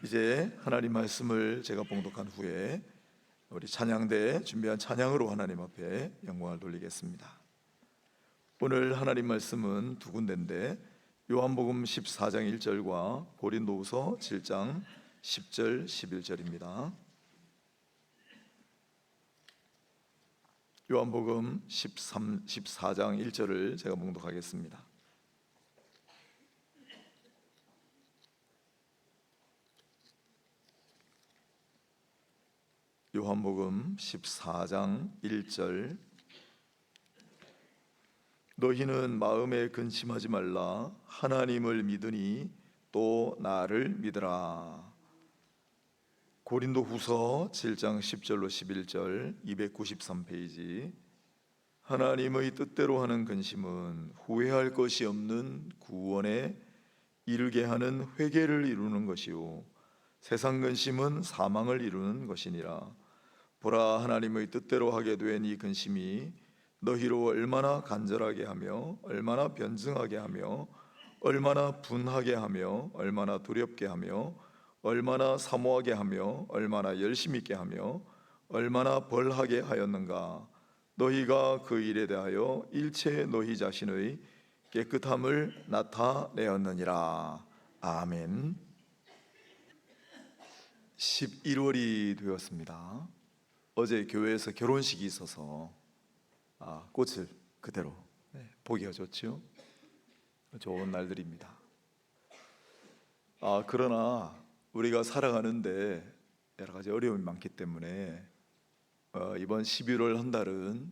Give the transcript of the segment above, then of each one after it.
이제 하나님 말씀을 제가 봉독한 후에 우리 찬양대에 준비한 찬양으로 하나님 앞에 영광을 돌리겠습니다. 오늘 하나님 말씀은 두 군데인데 요한복음 14장 1절과 고린도후서 7장 10절 11절입니다. 요한복음 14장 1절을 제가 봉독하겠습니다. 요한복음 14장 1절 너희는 마음에 근심하지 말라 하나님을 믿으니 또 나를 믿으라. 고린도후서 7장 10절로 11절 293페이지. 하나님의 뜻대로 하는 근심은 후회할 것이 없는 구원에 이르게 하는 회개를 이루는 것이요 세상 근심은 사망을 이루는 것이니라. 보라, 하나님의 뜻대로 하게 된 이 근심이 너희로 얼마나 간절하게 하며 얼마나 변증하게 하며 얼마나 분하게 하며 얼마나 두렵게 하며 얼마나 사모하게 하며 얼마나 열심 있게 하며 얼마나 벌하게 하였는가. 너희가 그 일에 대하여 일체 너희 자신의 깨끗함을 나타내었느니라. 아멘. 11월이 되었습니다. 어제 교회에서 결혼식이 있어서 꽃을 그대로 보기가 좋죠. 좋은 날들입니다. 그러나 우리가 살아가는데 여러 가지 어려움이 많기 때문에 이번 11월 한 달은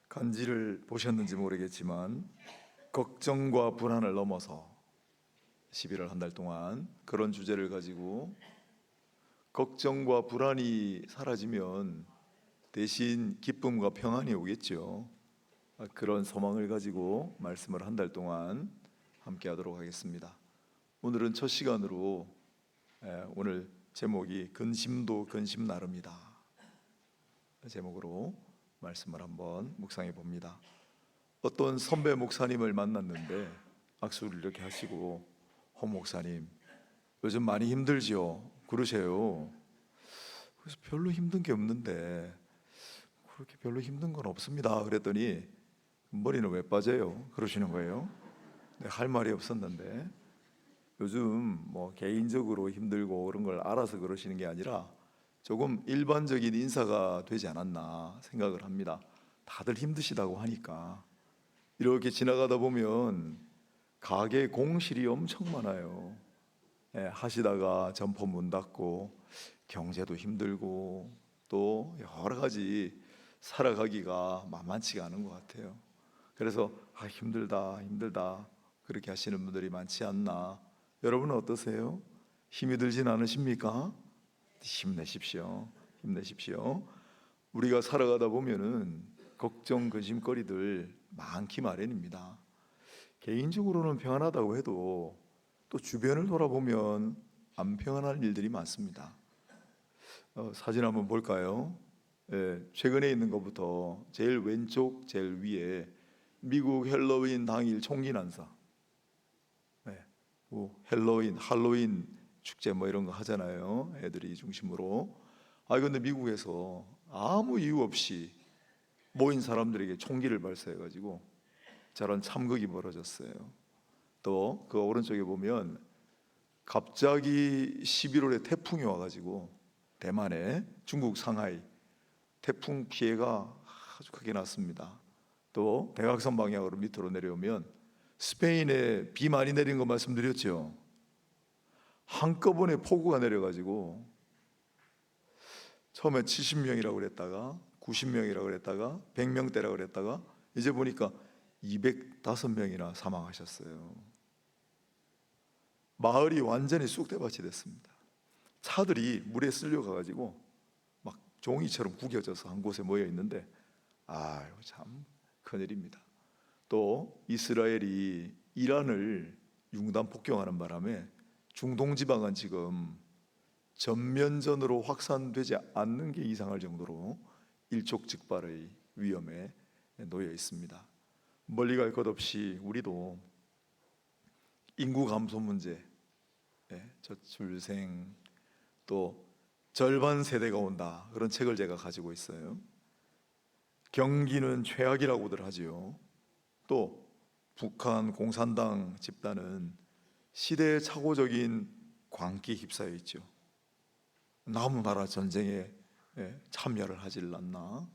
간지를 보셨는지 모르겠지만 걱정과 불안을 넘어서 11월 한 달 동안 그런 주제를 가지고 걱정과 불안이 사라지면 대신 기쁨과 평안이 오겠죠. 그런 소망을 가지고 말씀을 한 달 동안 함께 하도록 하겠습니다. 오늘은 첫 시간으로 오늘 제목이 근심도 근심 나릅니다 제목으로 말씀을 한번 묵상해 봅니다. 어떤 선배 목사님을 만났는데 악수를 이렇게 하시고 허 목사님 요즘 많이 힘들지요? 그러세요. 그래서 별로 힘든 게 없는데 그렇게 별로 힘든 건 없습니다 그랬더니 머리는 왜 빠져요? 그러시는 거예요. 할 말이 없었는데 요즘 개인적으로 힘들고 그런 걸 알아서 그러시는 게 아니라 조금 일반적인 인사가 되지 않았나 생각을 합니다. 다들 힘드시다고 하니까. 이렇게 지나가다 보면 가게 공실이 엄청 많아요. 하시다가 점포 문 닫고 경제도 힘들고 또 여러 가지 살아가기가 만만치가 않은 것 같아요. 그래서 힘들다 그렇게 하시는 분들이 많지 않나. 여러분은 어떠세요? 힘이 들진 않으십니까? 힘내십시오. 우리가 살아가다 보면은 걱정 근심거리들 많기 마련입니다. 개인적으로는 평안하다고 해도 또 주변을 돌아보면 안 평안한 일들이 많습니다. 사진 한번 볼까요? 최근에 있는 것부터 제일 왼쪽 제일 위에 미국 헬로윈 당일 총기 난사. 할로윈 축제 이런 거 하잖아요. 애들이 중심으로. 근데 미국에서 아무 이유 없이 모인 사람들에게 총기를 발사해가지고 저런 참극이 벌어졌어요. 또 그 오른쪽에 보면 갑자기 11월에 태풍이 와가지고 대만에 중국 상하이 태풍 피해가 아주 크게 났습니다. 또 대각선 방향으로 밑으로 내려오면 스페인에 비 많이 내린 거 말씀드렸죠. 한꺼번에 폭우가 내려가지고 처음에 70명이라고 그랬다가 90명이라고 그랬다가 100명대라고 그랬다가 이제 보니까 205명이나 사망하셨어요. 마을이 완전히 쑥대밭이 됐습니다. 차들이 물에 쓸려가가지고 막 종이처럼 구겨져서 한 곳에 모여 있는데 참 큰일입니다. 또 이스라엘이 이란을 융단 폭격하는 바람에 중동 지방은 지금 전면전으로 확산되지 않는 게 이상할 정도로 일촉즉발의 위험에 놓여 있습니다. 멀리 갈 것 없이 우리도 인구 감소 문제, 저출생, 또 절반 세대가 온다, 그런 책을 제가 가지고 있어요. 경기는 최악이라고들 하지요. 또 북한 공산당 집단은 시대의 착오적인 광기에 휩싸여 있죠. 남은 나라 전쟁에 참여를 하질 않나.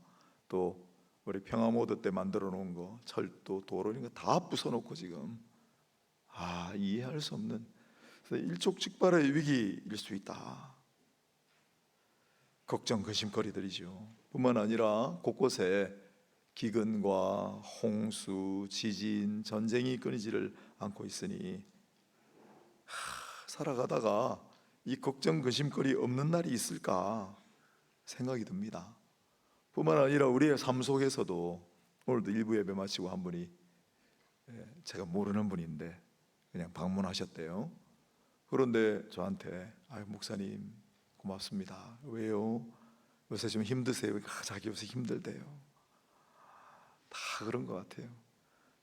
또 우리 평화모드 때 만들어 놓은 거, 철도, 도로 이런 거 다 부숴놓고 지금 이해할 수 없는 일촉즉발의 위기일 수 있다. 걱정, 근심거리들이죠. 뿐만 아니라 곳곳에 기근과 홍수, 지진, 전쟁이 끊이지를 않고 있으니 살아가다가 이 걱정, 근심거리 없는 날이 있을까 생각이 듭니다. 뿐만 아니라 우리의 삶 속에서도, 오늘도 일부 예배 마치고 한 분이, 제가 모르는 분인데 그냥 방문하셨대요. 그런데 저한테 목사님 고맙습니다. 왜요? 요새 좀 힘드세요? 자기 요새 힘들대요. 다 그런 것 같아요.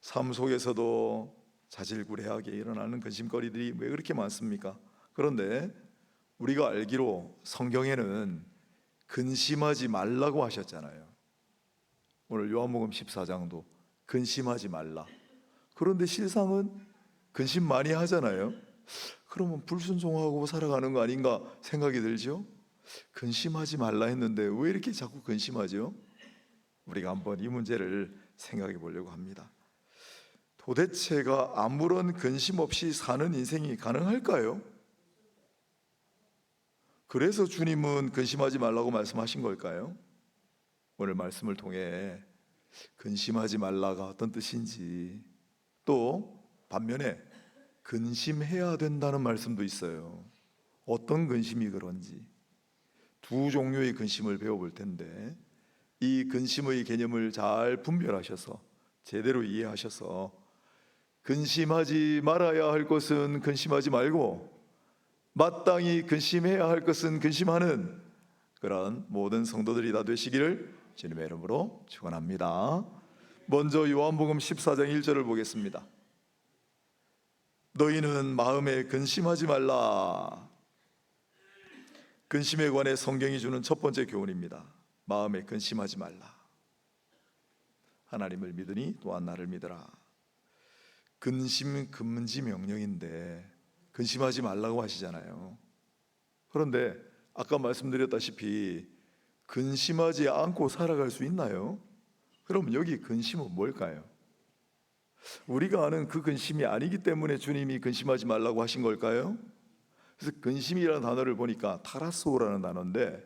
삶 속에서도 자질구레하게 일어나는 근심거리들이 왜 그렇게 많습니까? 그런데 우리가 알기로 성경에는 근심하지 말라고 하셨잖아요. 오늘 요한복음 14장도 근심하지 말라. 그런데 실상은 근심 많이 하잖아요. 그러면 불순종하고 살아가는 거 아닌가 생각이 들죠? 근심하지 말라 했는데 왜 이렇게 자꾸 근심하죠? 우리가 한번 이 문제를 생각해 보려고 합니다. 도대체가 아무런 근심 없이 사는 인생이 가능할까요? 그래서 주님은 근심하지 말라고 말씀하신 걸까요? 오늘 말씀을 통해 근심하지 말라가 어떤 뜻인지, 또 반면에 근심해야 된다는 말씀도 있어요. 어떤 근심이 그런지 두 종류의 근심을 배워볼 텐데, 이 근심의 개념을 잘 분별하셔서 제대로 이해하셔서 근심하지 말아야 할 것은 근심하지 말고 마땅히 근심해야 할 것은 근심하는 그런 모든 성도들이 다 되시기를 주님의 이름으로 축원합니다. 먼저 요한복음 14장 1절을 보겠습니다. 너희는 마음에 근심하지 말라. 근심에 관해 성경이 주는 첫 번째 교훈입니다. 마음에 근심하지 말라. 하나님을 믿으니 또한 나를 믿으라. 근심 금지 명령인데 근심하지 말라고 하시잖아요. 그런데 아까 말씀드렸다시피 근심하지 않고 살아갈 수 있나요? 그럼 여기 근심은 뭘까요? 우리가 아는 그 근심이 아니기 때문에 주님이 근심하지 말라고 하신 걸까요? 그래서 근심이라는 단어를 보니까 타라소라는 단어인데,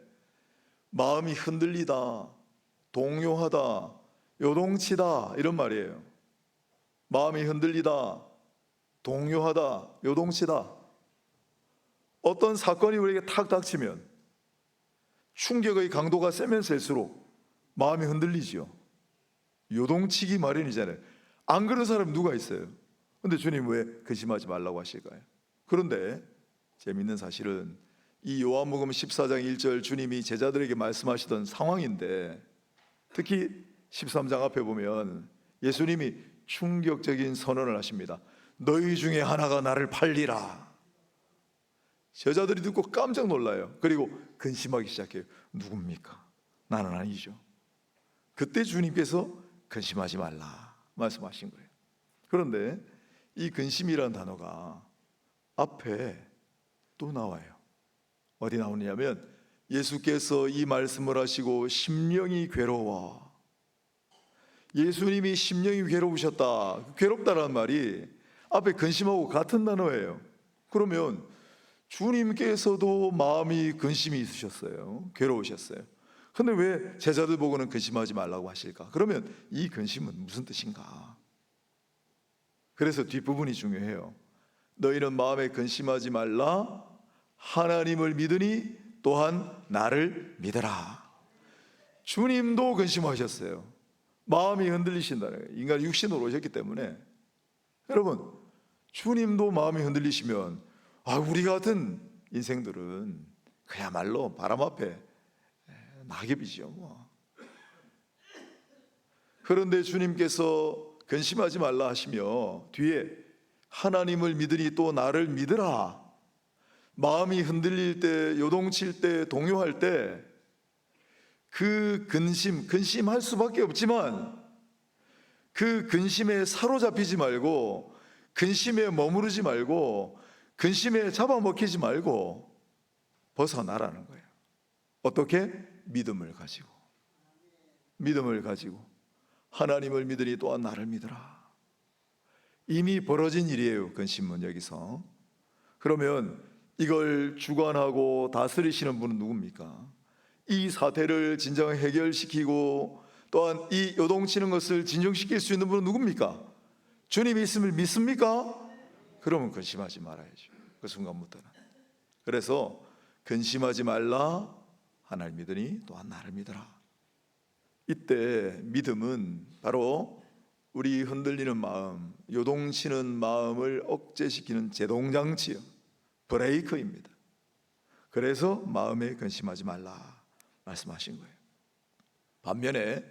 마음이 흔들리다, 동요하다, 요동치다 이런 말이에요. 마음이 흔들리다, 동요하다, 요동치다. 어떤 사건이 우리에게 탁 닥치면 충격의 강도가 세면 셀수록 마음이 흔들리지요. 요동치기 마련이잖아요. 안 그런 사람 누가 있어요? 근데 주님 왜 근심하지 말라고 하실까요? 그런데 재밌는 사실은 이 요한복음 14장 1절 주님이 제자들에게 말씀하시던 상황인데, 특히 13장 앞에 보면 예수님이 충격적인 선언을 하십니다. 너희 중에 하나가 나를 팔리라. 제자들이 듣고 깜짝 놀라요. 그리고 근심하기 시작해요. 누굽니까? 나는 아니죠. 그때 주님께서 근심하지 말라 말씀하신 거예요. 그런데 이 근심이라는 단어가 앞에 또 나와요. 어디 나오냐면 예수께서 이 말씀을 하시고 심령이 괴로워. 예수님이 심령이 괴로우셨다. 괴롭다라는 말이 앞에 근심하고 같은 단어예요. 그러면 주님께서도 마음이 근심이 있으셨어요. 괴로우셨어요. 근데 왜 제자들 보고는 근심하지 말라고 하실까? 그러면 이 근심은 무슨 뜻인가? 그래서 뒷부분이 중요해요. 너희는 마음에 근심하지 말라. 하나님을 믿으니 또한 나를 믿어라. 주님도 근심하셨어요. 마음이 흔들리신다는 거예요. 인간 육신으로 오셨기 때문에. 여러분, 주님도 마음이 흔들리시면 우리 같은 인생들은 그야말로 바람 앞에 낙엽이죠. 그런데 주님께서 근심하지 말라 하시며 뒤에 하나님을 믿으니 또 나를 믿으라. 마음이 흔들릴 때, 요동칠 때, 동요할 때 그 근심할 수밖에 없지만 그 근심에 사로잡히지 말고, 근심에 머무르지 말고, 근심에 잡아먹히지 말고 벗어나라는 거예요. 어떻게? 믿음을 가지고 하나님을 믿으니 또한 나를 믿으라. 이미 벌어진 일이에요, 근심은. 여기서 그러면 이걸 주관하고 다스리시는 분은 누굽니까? 이 사태를 진정 해결시키고 또한 이 요동치는 것을 진정시킬 수 있는 분은 누굽니까? 주님이 있음을 믿습니까? 그러면 근심하지 말아야죠, 그 순간부터는. 그래서 근심하지 말라, 하나님 믿으니 또한 나를 믿어라. 이때 믿음은 바로 우리 흔들리는 마음, 요동치는 마음을 억제시키는 제동장치요, 브레이크입니다. 그래서 마음에 근심하지 말라 말씀하신 거예요. 반면에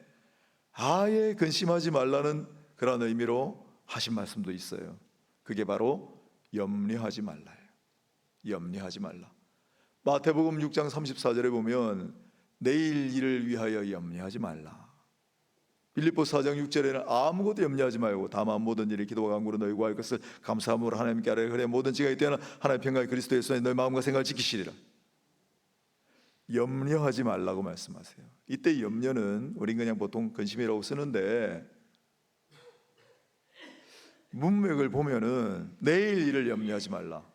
아예 근심하지 말라는 그런 의미로 하신 말씀도 있어요. 그게 바로 염려하지 말라예요. 염려하지 말라. 마태복음 6장 34절에 보면 내일 일을 위하여 염려하지 말라. 빌립보서 4장 6절에는 아무것도 염려하지 말고 다만 모든 일에 기도와 간구로 너희 구할 것을 감사함으로 하나님께 아뢰라. 그래 모든 지가 이때는 하나님의 평강이 그리스도 예수의 너희 마음과 생각을 지키시리라. 염려하지 말라고 말씀하세요. 이때 염려는 우린 그냥 보통 근심이라고 쓰는데 문맥을 보면은 내일 일을 염려하지 말라,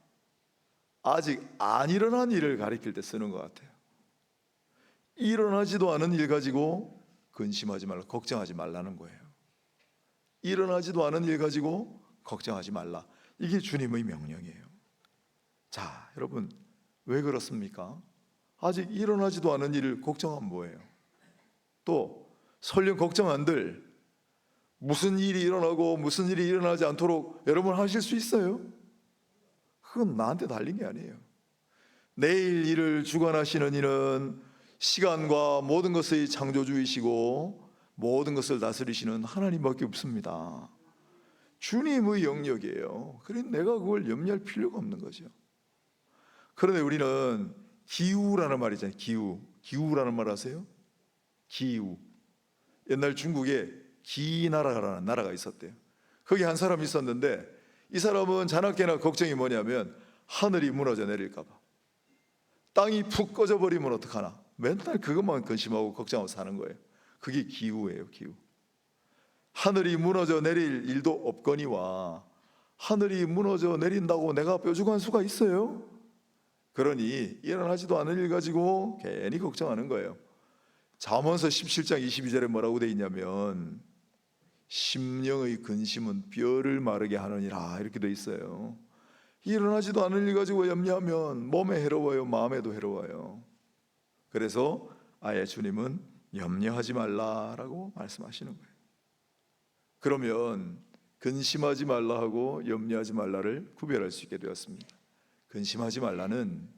아직 안 일어난 일을 가리킬 때 쓰는 것 같아요. 일어나지도 않은 일 가지고 근심하지 말라, 걱정하지 말라는 거예요. 일어나지도 않은 일 가지고 걱정하지 말라, 이게 주님의 명령이에요. 자, 여러분 왜 그렇습니까? 아직 일어나지도 않은 일을 걱정하면 뭐예요? 또 설령 걱정 안 될 무슨 일이 일어나고 무슨 일이 일어나지 않도록 여러분 하실 수 있어요? 그건 나한테 달린 게 아니에요. 내일 일을 주관하시는 이는 시간과 모든 것의 창조주이시고 모든 것을 다스리시는 하나님밖에 없습니다. 주님의 영역이에요. 그러니 내가 그걸 염려할 필요가 없는 거죠. 그런데 우리는 기우라는 말 있잖아요. 기우라는 말 아세요? 기우. 옛날 중국에 기나라라는 나라가 있었대요. 거기 한 사람이 있었는데 이 사람은 자나깨나 걱정이 뭐냐면 하늘이 무너져 내릴까 봐, 땅이 푹 꺼져버리면 어떡하나, 맨날 그것만 근심하고 걱정하고 사는 거예요. 그게 기우예요, 기우. 하늘이 무너져 내릴 일도 없거니와 하늘이 무너져 내린다고 내가 뾰족한 수가 있어요? 그러니 일어나지도 않은 일 가지고 괜히 걱정하는 거예요. 잠언서 17장 22절에 뭐라고 돼 있냐면 심령의 근심은 뼈를 마르게 하느니라, 이렇게 돼 있어요. 일어나지도 않은 일 가지고 염려하면 몸에 해로워요, 마음에도 해로워요. 그래서 아예 주님은 염려하지 말라라고 말씀하시는 거예요. 그러면 근심하지 말라 하고 염려하지 말라를 구별할 수 있게 되었습니다. 근심하지 말라는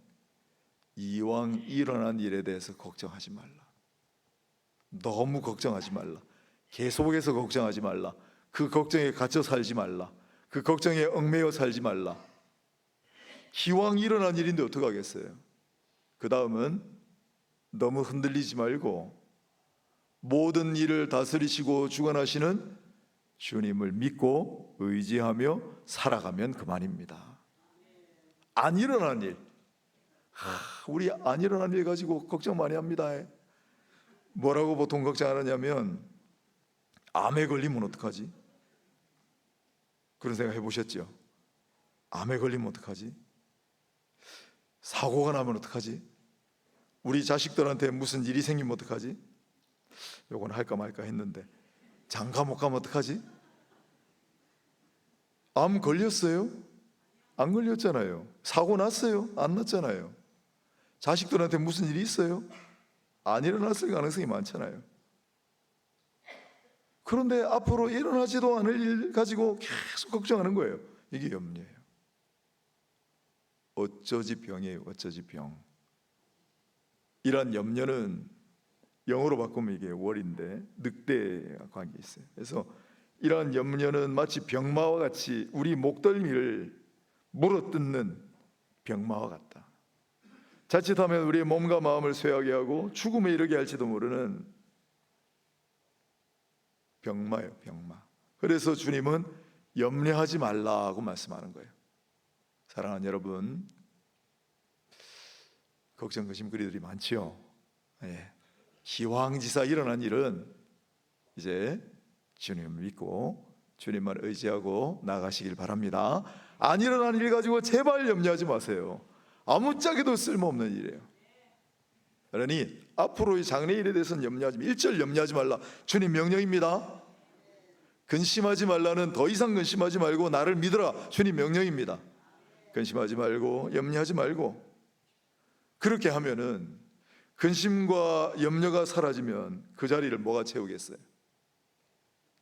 이왕 일어난 일에 대해서 걱정하지 말라, 너무 걱정하지 말라, 계속해서 걱정하지 말라, 그 걱정에 갇혀 살지 말라, 그 걱정에 얽매여 살지 말라. 기왕 일어난 일인데 어떡하겠어요? 그 다음은 너무 흔들리지 말고 모든 일을 다스리시고 주관하시는 주님을 믿고 의지하며 살아가면 그만입니다. 안 일어난 일, 우리 안 일어난 일 가지고 걱정 많이 합니다. 뭐라고 보통 걱정하느냐면 암에 걸리면 어떡하지? 그런 생각 해보셨죠? 암에 걸리면 어떡하지? 사고가 나면 어떡하지? 우리 자식들한테 무슨 일이 생기면 어떡하지? 요건 할까 말까 했는데 장가 못 가면 어떡하지? 암 걸렸어요? 안 걸렸잖아요. 사고 났어요? 안 났잖아요. 자식들한테 무슨 일이 있어요? 안 일어났을 가능성이 많잖아요. 그런데 앞으로 일어나지도 않을 일 가지고 계속 걱정하는 거예요. 이게 염려예요. 어쩌지 병이에요. 어쩌지 병. 이러한 염려는 영어로 바꾸면 이게 월인데 늑대와 관계 있어요. 그래서 이러한 염려는 마치 병마와 같이 우리 목덜미를 물어뜯는 병마와 같다. 자칫하면 우리의 몸과 마음을 쇠하게 하고 죽음에 이르게 할지도 모르는 병마예요, 병마. 그래서 주님은 염려하지 말라고 말씀하는 거예요. 사랑하는 여러분, 걱정, 근심, 그리들이 많지요. 예. 기왕지사 일어난 일은 이제 주님을 믿고 주님만 의지하고 나가시길 바랍니다. 안 일어난 일 가지고 제발 염려하지 마세요. 아무짝에도 쓸모없는 일이에요. 그러니 앞으로의 장래일에 대해서는 염려하지 마. 1절 염려하지 말라, 주님 명령입니다. 근심하지 말라는 더 이상 근심하지 말고 나를 믿으라, 주님 명령입니다. 근심하지 말고 염려하지 말고, 그렇게 하면은 근심과 염려가 사라지면 그 자리를 뭐가 채우겠어요?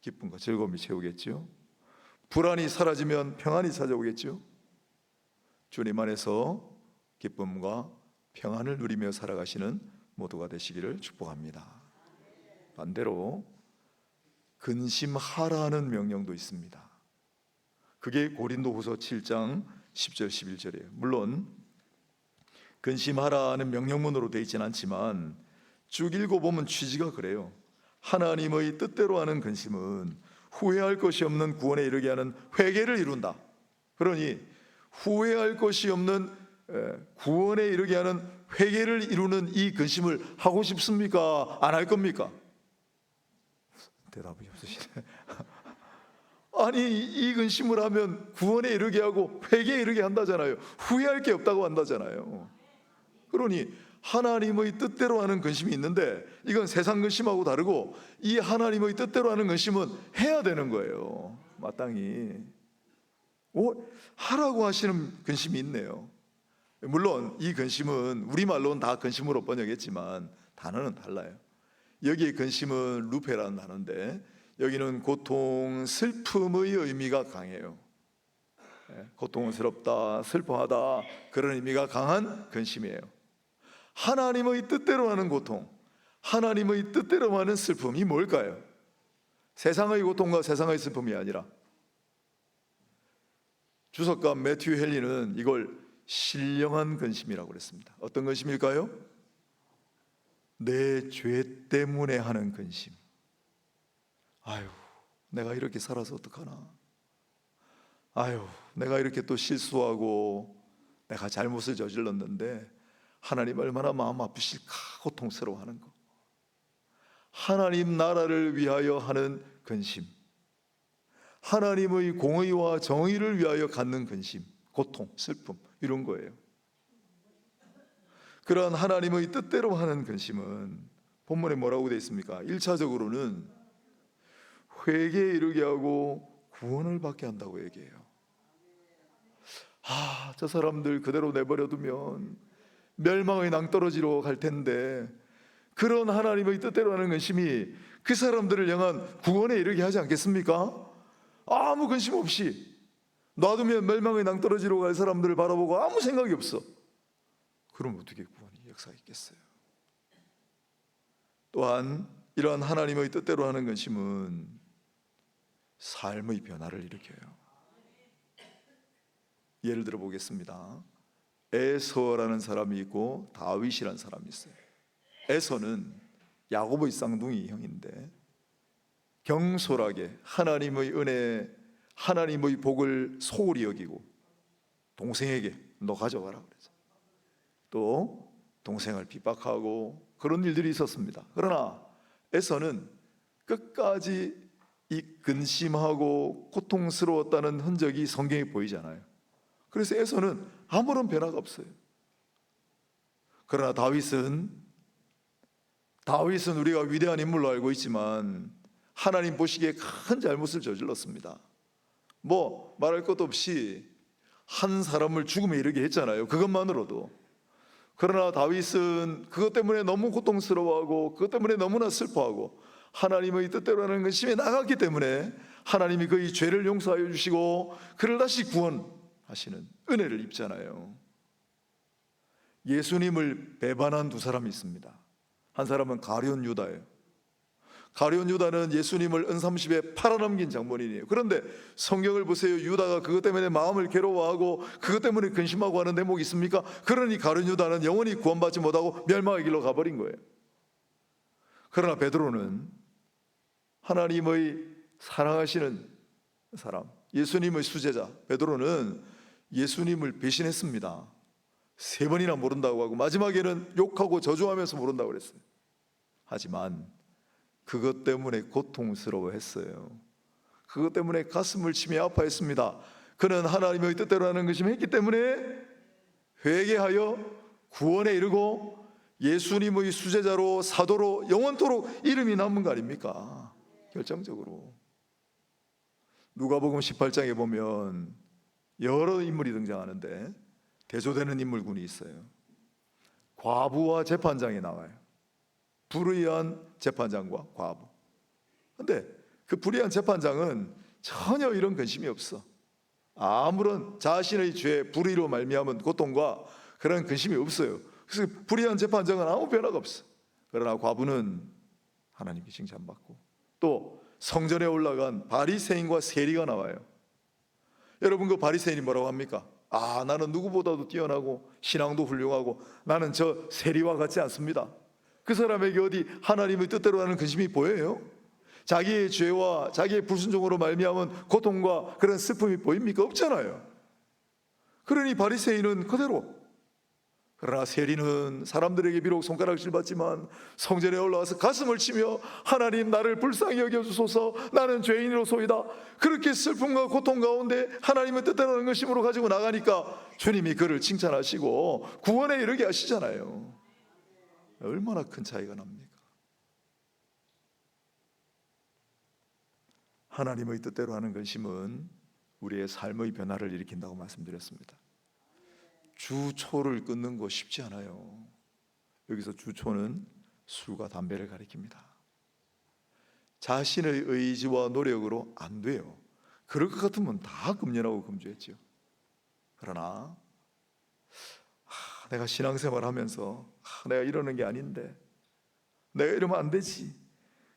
기쁨과 즐거움이 채우겠죠. 불안이 사라지면 평안이 찾아오겠죠. 주님 안에서 기쁨과 평안을 누리며 살아가시는 모두가 되시기를 축복합니다. 반대로 근심하라는 명령도 있습니다. 그게 고린도후서 7장 10절 11절이에요. 물론 근심하라는 명령문으로 되어 있지는 않지만 쭉 읽어보면 취지가 그래요. 하나님의 뜻대로 하는 근심은 후회할 것이 없는 구원에 이르게 하는 회개를 이룬다. 그러니 후회할 것이 없는 구원에 이르게 하는 회개를 이루는 이 근심을 하고 싶습니까? 안 할 겁니까? 대답이 없으시네. 아니, 이 근심을 하면 구원에 이르게 하고 회개에 이르게 한다잖아요. 후회할 게 없다고 한다잖아요. 그러니 하나님의 뜻대로 하는 근심이 있는데 이건 세상 근심하고 다르고, 이 하나님의 뜻대로 하는 근심은 해야 되는 거예요. 마땅히 하라고 하시는 근심이 있네요. 물론 이 근심은 우리말로는 다 근심으로 번역했지만 단어는 달라요. 여기에 근심은 루페라는 단어인데 여기는 고통, 슬픔의 의미가 강해요. 고통스럽다, 슬퍼하다, 그런 의미가 강한 근심이에요. 하나님의 뜻대로 하는 고통, 하나님의 뜻대로 하는 슬픔이 뭘까요? 세상의 고통과 세상의 슬픔이 아니라, 주석가 매튜 헨리는 이걸 신령한 근심이라고 그랬습니다. 어떤 근심일까요? 내 죄 때문에 하는 근심. 아유, 내가 이렇게 살아서 어떡하나. 아유, 내가 이렇게 또 실수하고 내가 잘못을 저질렀는데 하나님 얼마나 마음 아프실까, 고통스러워하는 거. 하나님 나라를 위하여 하는 근심, 하나님의 공의와 정의를 위하여 갖는 근심, 고통, 슬픔, 이런 거예요. 그러한 하나님의 뜻대로 하는 근심은 본문에 뭐라고 되어 있습니까? 1차적으로는 회개에 이르게 하고 구원을 받게 한다고 얘기해요. 저 사람들 그대로 내버려두면 멸망의 낭떠러지로 갈 텐데, 그런 하나님의 뜻대로 하는 근심이 그 사람들을 향한 구원에 이르게 하지 않겠습니까? 아무 근심 없이 놔두면 멸망의 낭떠러지로 갈 사람들을 바라보고 아무 생각이 없어. 그럼 어떻게 구원이 역사했겠어요? 또한 이러한 하나님의 뜻대로 하는 근심은 삶의 변화를 일으켜요. 예를 들어 보겠습니다. 에서라는 사람이 있고 다윗이라는 사람이 있어요. 에서는 야곱의 쌍둥이 형인데 경솔하게 하나님의 은혜, 하나님의 복을 소홀히 여기고 동생에게 너 가져가라 그러죠. 또 동생을 핍박하고 그런 일들이 있었습니다. 그러나 에서는 끝까지 이 근심하고 고통스러웠다는 흔적이 성경에 보이잖아요. 그래서 에서는 아무런 변화가 없어요. 그러나 다윗은 우리가 위대한 인물로 알고 있지만 하나님 보시기에 큰 잘못을 저질렀습니다. 뭐 말할 것도 없이 한 사람을 죽음에 이르게 했잖아요. 그것만으로도. 그러나 다윗은 그것 때문에 너무 고통스러워하고 그것 때문에 너무나 슬퍼하고 하나님의 뜻대로 하는 근심에 나갔기 때문에 하나님이 그의 죄를 용서하여 주시고 그를 다시 구원하시는 은혜를 입잖아요. 예수님을 배반한 두 사람이 있습니다. 한 사람은 가룟 유다예요. 가룟 유다는 예수님을 은삼십에 팔아넘긴 장본인이에요. 그런데 성경을 보세요. 유다가 그것 때문에 마음을 괴로워하고 그것 때문에 근심하고 하는 대목이 있습니까? 그러니 가룟 유다는 영원히 구원받지 못하고 멸망의 길로 가버린 거예요. 그러나 베드로는 하나님의 사랑하시는 사람, 예수님의 수제자 베드로는 예수님을 배신했습니다. 3번이나 모른다고 하고 마지막에는 욕하고 저주하면서 모른다고 그랬어요. 하지만 그것 때문에 고통스러워했어요. 그것 때문에 가슴을 치며 아파했습니다. 그는 하나님의 뜻대로 하는 것임을 했기 때문에 회개하여 구원에 이르고 예수님의 수제자로 사도로 영원토록 이름이 남은 거 아닙니까? 결정적으로 누가복음 18장에 보면 여러 인물이 등장하는데 대조되는 인물군이 있어요. 과부와 재판장이 나와요. 불의한 재판장과 과부. 근데 그 불의한 재판장은 전혀 이런 근심이 없어. 아무런 자신의 죄, 불의로 말미암은 고통과 그런 근심이 없어요. 그래서 불의한 재판장은 아무 변화가 없어. 그러나 과부는 하나님께 칭찬받고 또 성전에 올라간 바리새인과 세리가 나와요. 여러분, 그 바리새인이 뭐라고 합니까? 나는 누구보다도 뛰어나고 신앙도 훌륭하고 나는 저 세리와 같지 않습니다. 그 사람에게 어디 하나님의 뜻대로 하는 근심이 보여요? 자기의 죄와 자기의 불순종으로 말미암은 고통과 그런 슬픔이 보입니까? 없잖아요. 그러니 바리새인은 그대로. 그러나 세리는 사람들에게 비록 손가락질 받지만 성전에 올라와서 가슴을 치며 하나님, 나를 불쌍히 여겨주소서, 나는 죄인으로소이다. 그렇게 슬픔과 고통 가운데 하나님의 뜻대로 하는 것임으로 가지고 나가니까 주님이 그를 칭찬하시고 구원에 이르게 하시잖아요. 얼마나 큰 차이가 납니까? 하나님의 뜻대로 하는 근심은 우리의 삶의 변화를 일으킨다고 말씀드렸습니다. 주초를 끊는 거 쉽지 않아요. 여기서 주초는 술과 담배를 가리킵니다. 자신의 의지와 노력으로 안 돼요. 그럴 것 같으면 다 금연하고 금주했죠. 그러나 내가 신앙생활 하면서 내가 이러는 게 아닌데, 내가 이러면 안 되지.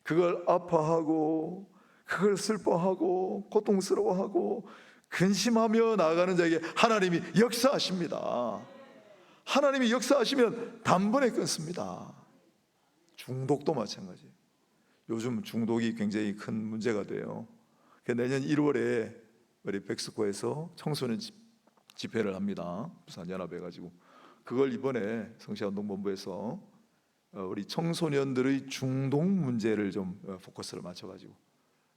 그걸 아파하고 그걸 슬퍼하고 고통스러워하고 근심하며 나아가는 자에게 하나님이 역사하십니다. 하나님이 역사하시면 단번에 끊습니다. 중독도 마찬가지예요. 요즘 중독이 굉장히 큰 문제가 돼요. 내년 1월에 우리 백스코에서 청소년 집회를 합니다. 부산 연합해 가지고 그걸 이번에 성시운동본부에서 우리 청소년들의 중독 문제를 좀 포커스를 맞춰 가지고,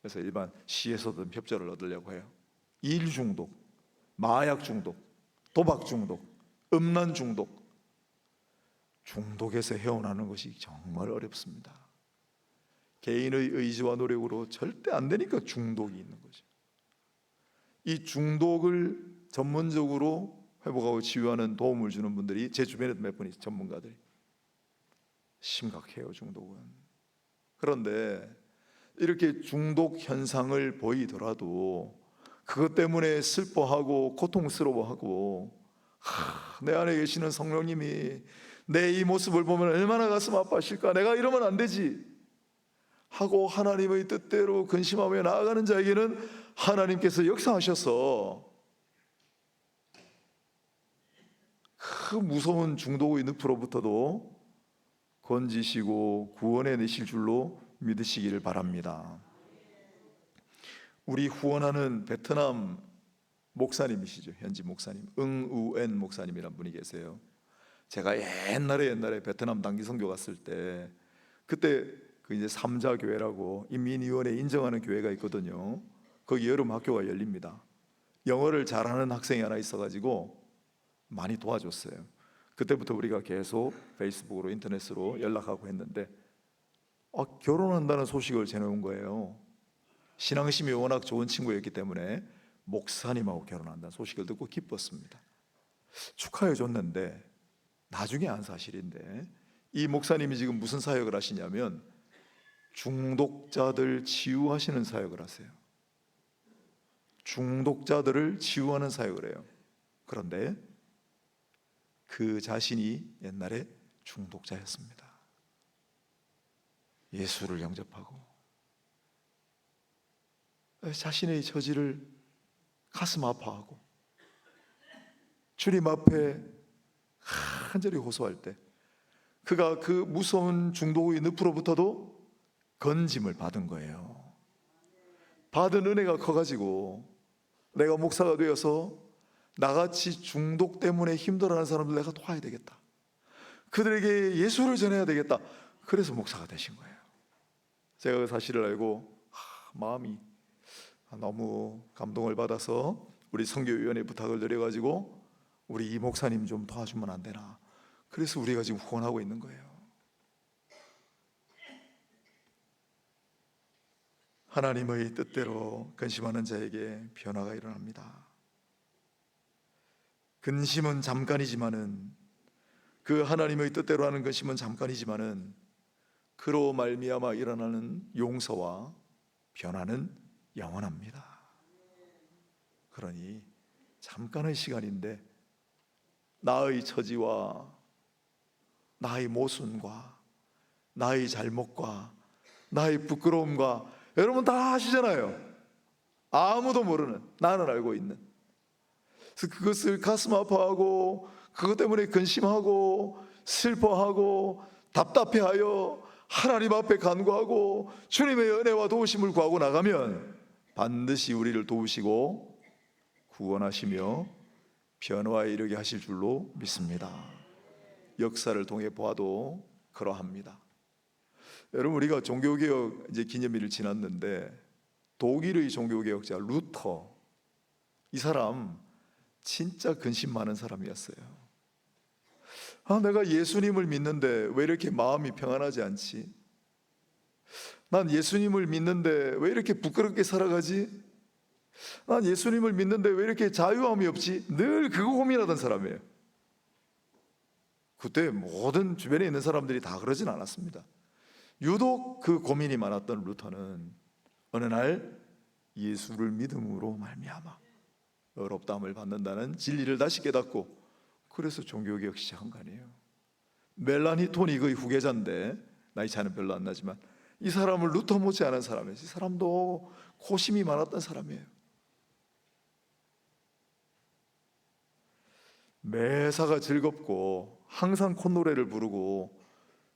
그래서 일반 시에서도 협조를 얻으려고 해요. 일 중독, 마약 중독, 도박 중독, 음란 중독, 중독에서 헤어나는 것이 정말 어렵습니다. 개인의 의지와 노력으로 절대 안 되니까 중독이 있는 거죠. 이 중독을 전문적으로 회복하고 치유하는 도움을 주는 분들이 제 주변에도 몇 분 있어요. 전문가들이. 심각해요, 중독은. 그런데 이렇게 중독 현상을 보이더라도 그것 때문에 슬퍼하고 고통스러워하고, 내 안에 계시는 성령님이 내 이 모습을 보면 얼마나 가슴 아파하실까, 내가 이러면 안 되지 하고 하나님의 뜻대로 근심하며 나아가는 자에게는 하나님께서 역사하셔서 그 무서운 중독의 늪으로부터도 건지시고 구원해 내실 줄로 믿으시기를 바랍니다. 우리 후원하는 베트남 목사님이시죠. 현지 목사님, 응우엔 목사님이란 분이 계세요. 제가 옛날에 베트남 단기 선교 갔을 때, 그때 그 이제 삼자 교회라고 인민위원회 인정하는 교회가 있거든요. 거기 여름 학교가 열립니다. 영어를 잘하는 학생이 하나 있어가지고 많이 도와줬어요. 그때부터 우리가 계속 페이스북으로 인터넷으로 연락하고 했는데 결혼한다는 소식을 전해온 거예요. 신앙심이 워낙 좋은 친구였기 때문에 목사님하고 결혼한다는 소식을 듣고 기뻤습니다. 축하해 줬는데 나중에 안 사실인데, 이 목사님이 지금 무슨 사역을 하시냐면 중독자들 치유하시는 사역을 하세요. 중독자들을 치유하는 사역을 해요. 그런데 그 자신이 옛날에 중독자였습니다. 예수를 영접하고 자신의 처지를 가슴 아파하고 주님 앞에 간절히 호소할 때 그가 그 무서운 중독의 늪으로부터도 건짐을 받은 거예요. 받은 은혜가 커가지고 내가 목사가 되어서 나같이 중독 때문에 힘들어하는 사람들 내가 도와야 되겠다, 그들에게 예수를 전해야 되겠다. 그래서 목사가 되신 거예요. 제가 그 사실을 알고 마음이 너무 감동을 받아서 우리 선교위원회 부탁을 드려가지고 우리 이 목사님 좀 도와주면 안 되나. 그래서 우리가 지금 후원하고 있는 거예요. 하나님의 뜻대로 근심하는 자에게 변화가 일어납니다. 근심은 잠깐이지만은, 그 하나님의 뜻대로 하는 근심은 잠깐이지만은 그로 말미암아 일어나는 용서와 변화는 영원합니다. 그러니 잠깐의 시간인데 나의 처지와 나의 모순과 나의 잘못과 나의 부끄러움과, 여러분 다 아시잖아요. 아무도 모르는, 나는 알고 있는. 그래서 그것을 가슴 아파하고 그것 때문에 근심하고 슬퍼하고 답답해하여 하나님 앞에 간구하고 주님의 은혜와 도우심을 구하고 나가면 반드시 우리를 도우시고 구원하시며 변화에 이르게 하실 줄로 믿습니다. 역사를 통해 보아도 그러합니다. 여러분, 우리가 종교개혁 이제 기념일을 지났는데 독일의 종교개혁자 루터, 이 사람 진짜 근심 많은 사람이었어요. 내가 예수님을 믿는데 왜 이렇게 마음이 평안하지 않지? 난 예수님을 믿는데 왜 이렇게 부끄럽게 살아가지? 난 예수님을 믿는데 왜 이렇게 자유함이 없지? 늘 그거 고민하던 사람이에요. 그때 모든 주변에 있는 사람들이 다 그러진 않았습니다. 유독 그 고민이 많았던 루터는 어느 날 예수를 믿음으로 말미암아 어렵다함을 받는다는 진리를 다시 깨닫고, 그래서 종교개혁 시작한 거 아니에요. 멜라니 토니 그의 후계자인데 나이 차이는 별로 안 나지만 이 사람을 루터 못지않은 사람이에요. 이 사람도 고심이 많았던 사람이에요. 매사가 즐겁고 항상 콧노래를 부르고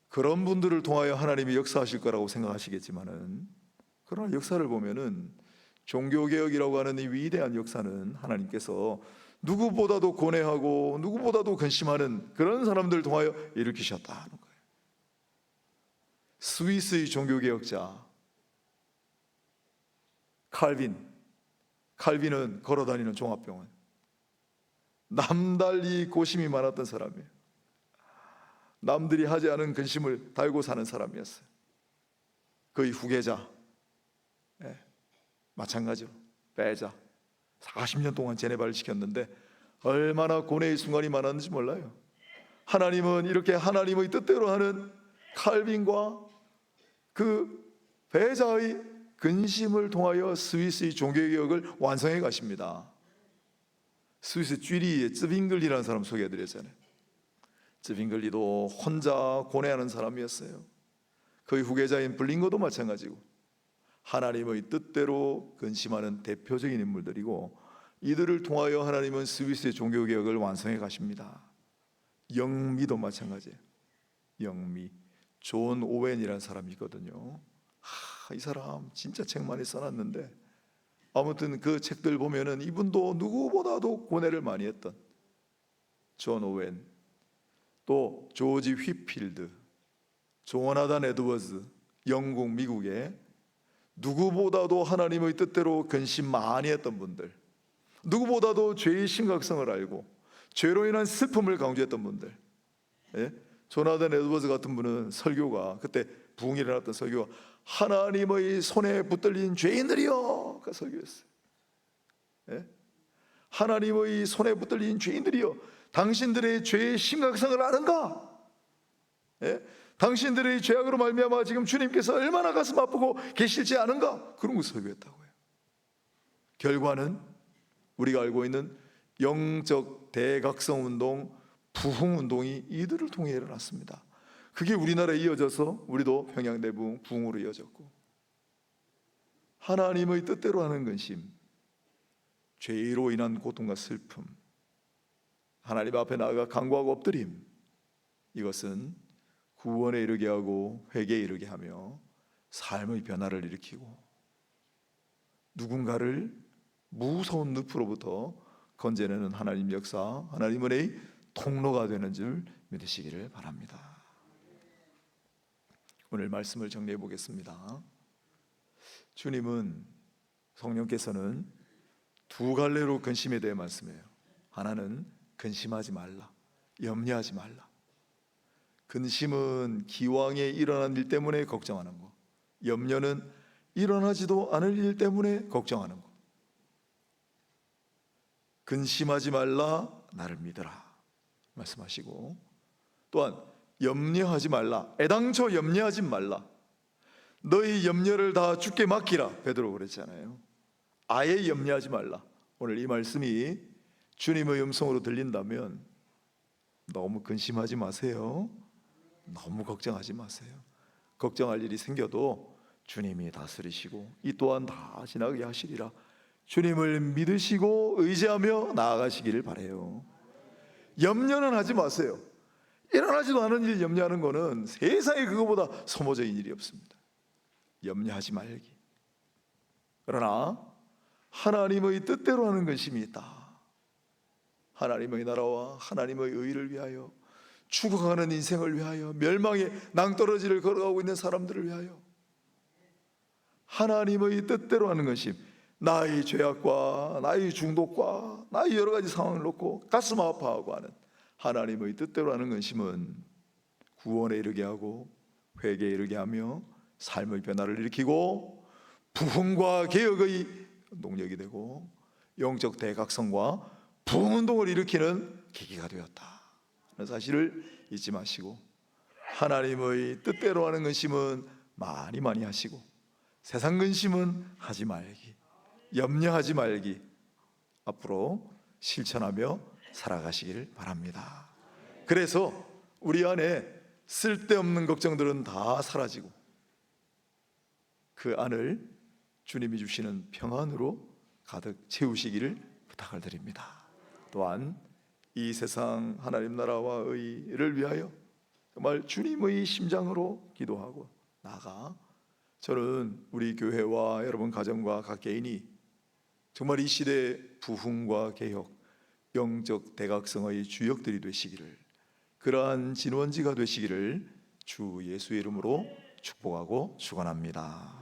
그런 분들을 통하여 하나님이 역사하실 거라고 생각하시겠지만은, 그러나 역사를 보면은 종교개혁이라고 하는 이 위대한 역사는 하나님께서 누구보다도 고뇌하고 누구보다도 근심하는 그런 사람들을 통하여 일으키셨다는 거예요. 스위스의 종교개혁자 칼빈은 걸어다니는 종합병원, 남달리 고심이 많았던 사람이에요. 남들이 하지 않은 근심을 달고 사는 사람이었어요. 그의 후계자 마찬가지로 빼자 40년 동안 제네바를 지켰는데 얼마나 고뇌의 순간이 많았는지 몰라요. 하나님은 이렇게 하나님의 뜻대로 하는 칼빈과 그 배자의 근심을 통하여 스위스의 종교개혁을 완성해 가십니다. 스위스 쥐리의 쯔빙글리라는 사람 소개해드렸잖아요. 쯔빙글리도 혼자 고뇌하는 사람이었어요. 그의 후계자인 블링거도 마찬가지고 하나님의 뜻대로 근심하는 대표적인 인물들이고, 이들을 통하여 하나님은 스위스의 종교개혁을 완성해 가십니다. 영미도 마찬가지예요. 영미, 존 오웬이라는 사람이 있거든요. 이 사람 진짜 책 많이 써놨는데 아무튼 그 책들 보면은 이분도 누구보다도 고뇌를 많이 했던 존 오웬, 또 조지 휘필드, 조나단 에드워즈, 영국 미국의 누구보다도 하나님의 뜻대로 근심 많이 했던 분들, 누구보다도 죄의 심각성을 알고 죄로 인한 슬픔을 강조했던 분들. 조나단 에드워즈 같은 분은 설교가, 그때 부흥이 일어났던 설교가 하나님의 손에 붙들린 죄인들이여, 그 설교였어요. 하나님의 손에 붙들린 죄인들이여, 당신들의 죄의 심각성을 아는가? 당신들의 죄악으로 말미암아 지금 주님께서 얼마나 가슴 아프고 계실지 아는가? 그런 거 설교했다고요. 결과는 우리가 알고 있는 영적 대각성운동, 부흥운동이 이들을 통해 일어났습니다. 그게 우리나라에 이어져서 우리도 평양대부흥 부흥으로 이어졌고, 하나님의 뜻대로 하는 근심, 죄로 인한 고통과 슬픔, 하나님 앞에 나아가 간구하고 엎드림, 이것은 구원에 이르게 하고 회개에 이르게 하며 삶의 변화를 일으키고 누군가를 무서운 늪으로부터 건져내는 하나님 역사, 하나님 은혜의 통로가 되는 줄 믿으시기를 바랍니다. 오늘 말씀을 정리해 보겠습니다. 주님은, 성령께서는 두 갈래로 근심에 대해 말씀해요. 하나는 근심하지 말라, 염려하지 말라. 근심은 기왕에 일어난 일 때문에 걱정하는 거, 염려는 일어나지도 않을 일 때문에 걱정하는 거. 근심하지 말라, 나를 믿어라 말씀하시고, 또한 염려하지 말라, 애당초 염려하지 말라, 너희 염려를 다 주께 맡기라 베드로 그랬잖아요. 아예 염려하지 말라. 오늘 이 말씀이 주님의 음성으로 들린다면 너무 근심하지 마세요. 너무 걱정하지 마세요. 걱정할 일이 생겨도 주님이 다스리시고 이 또한 다 지나게 하시리라. 주님을 믿으시고 의지하며 나아가시기를 바라요. 염려는 하지 마세요. 일어나지도 않은 일 염려하는 것은 세상에 그거보다 소모적인 일이 없습니다. 염려하지 말기. 그러나 하나님의 뜻대로 하는 근심이 있다. 하나님의 나라와 하나님의 의를 위하여, 죽어가는 인생을 위하여, 멸망의 낭떠러지를 걸어가고 있는 사람들을 위하여 하나님의 뜻대로 하는 근심, 나의 죄악과 나의 중독과 나의 여러 가지 상황을 놓고 가슴 아파하고 하는 하나님의 뜻대로 하는 근심은 구원에 이르게 하고 회개에 이르게 하며 삶의 변화를 일으키고 부흥과 개혁의 동력이 되고 영적 대각성과 부흥운동을 일으키는 계기가 되었다. 그런 사실을 잊지 마시고 하나님의 뜻대로 하는 근심은 많이 하시고 세상 근심은 하지 말기, 염려하지 말기, 앞으로 실천하며 살아가시기를 바랍니다. 그래서 우리 안에 쓸데없는 걱정들은 다 사라지고 그 안을 주님이 주시는 평안으로 가득 채우시기를 부탁을 드립니다. 또한 이 세상 하나님 나라와 의를 위하여 정말 주님의 심장으로 기도하고 나아가, 저는 우리 교회와 여러분 가정과 각 개인이 정말 이 시대의 부흥과 개혁, 영적 대각성의 주역들이 되시기를, 그러한 진원지가 되시기를 주 예수의 이름으로 축복하고 축원합니다.